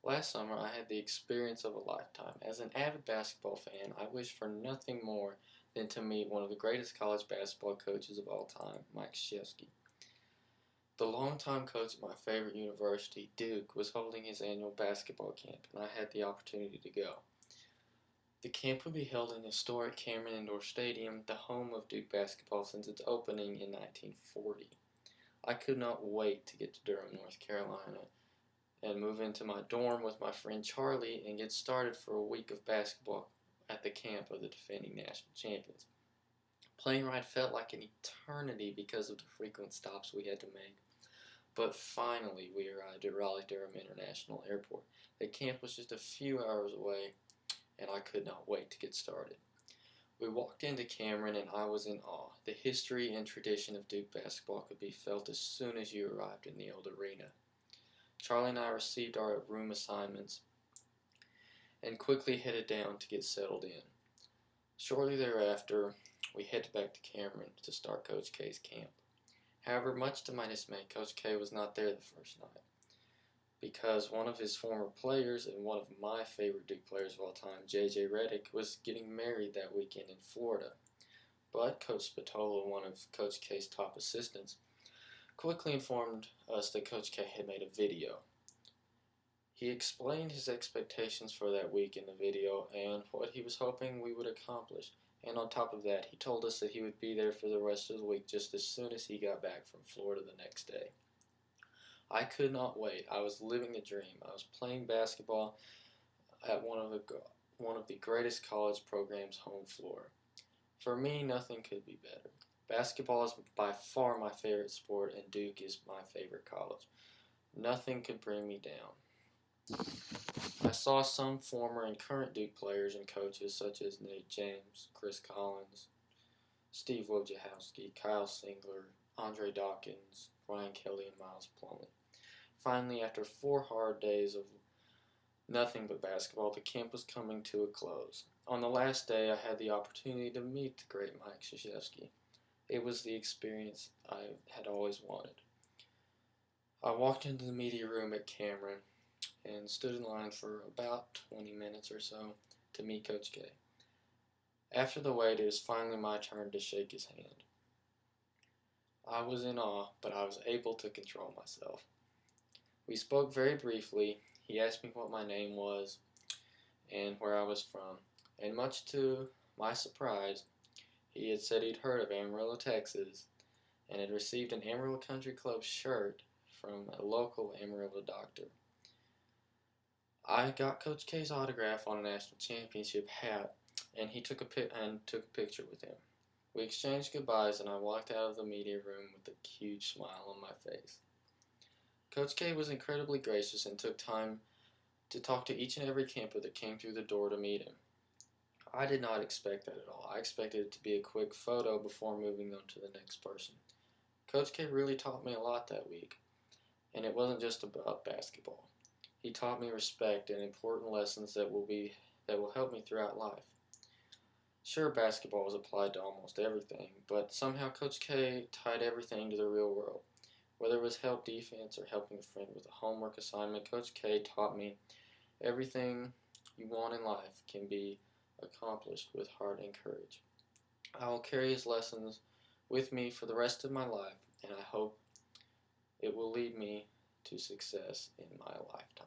Last summer, I had the experience of a lifetime. As an avid basketball fan, I wish for nothing more than to meet one of the greatest college basketball coaches of all time, Mike Krzyzewski. The longtime coach at my favorite university, Duke, was holding his annual basketball camp, and I had the opportunity to go. The camp would be held in historic Cameron Indoor Stadium, the home of Duke basketball since its opening in 1940. I could not wait to get to Durham, North Carolina, and move into my dorm with my friend Charlie and get started for a week of basketball at the camp of the defending national champions. Plane ride felt like an eternity because of the frequent stops we had to make. But finally, we arrived at Raleigh-Durham International Airport. The camp was just a few hours away, and I could not wait to get started. We walked into Cameron, and I was in awe. The history and tradition of Duke basketball could be felt as soon as you arrived in the old arena. Charlie and I received our room assignments and quickly headed down to get settled in. Shortly thereafter, we headed back to Cameron to start Coach K's camp. However, much to my dismay, Coach K was not there the first night because one of his former players and one of my favorite Duke players of all time, J.J. Redick, was getting married that weekend in Florida. But Coach Spatola, one of Coach K's top assistants, quickly informed us that Coach K had made a video. He explained his expectations for that week in the video and what he was hoping we would accomplish. And on top of that, he told us that he would be there for the rest of the week just as soon as he got back from Florida the next day. I could not wait. I was living the dream. I was playing basketball at one of the greatest college programs' home floor. For me, nothing could be better. Basketball is by far my favorite sport, and Duke is my favorite college. Nothing could bring me down. I saw some former and current Duke players and coaches such as Nate James, Chris Collins, Steve Wojciechowski, Kyle Singler, Andre Dawkins, Ryan Kelly, and Miles Plumlee. Finally, after 4 hard days of nothing but basketball, the camp was coming to a close. On the last day, I had the opportunity to meet the great Mike Krzyzewski. It was the experience I had always wanted. I walked into the media room at Cameron and stood in line for about 20 minutes or so to meet Coach K. After the wait, it was finally my turn to shake his hand. I was in awe, but I was able to control myself. We spoke very briefly. He asked me what my name was and where I was from, and much to my surprise, he had said he'd heard of Amarillo, Texas, and had received an Amarillo Country Club shirt from a local Amarillo doctor. I got Coach K's autograph on a national championship hat, and he took a picture with him. We exchanged goodbyes, and I walked out of the media room with a huge smile on my face. Coach K was incredibly gracious and took time to talk to each and every camper that came through the door to meet him. I did not expect that at all. I expected it to be a quick photo before moving on to the next person. Coach K really taught me a lot that week, and it wasn't just about basketball. He taught me respect and important lessons that will help me throughout life. Sure, basketball was applied to almost everything, but somehow Coach K tied everything to the real world. Whether it was help defense or helping a friend with a homework assignment, Coach K taught me everything you want in life can be accomplished with heart and courage. I will carry his lessons with me for the rest of my life, and I hope it will lead me to success in my lifetime.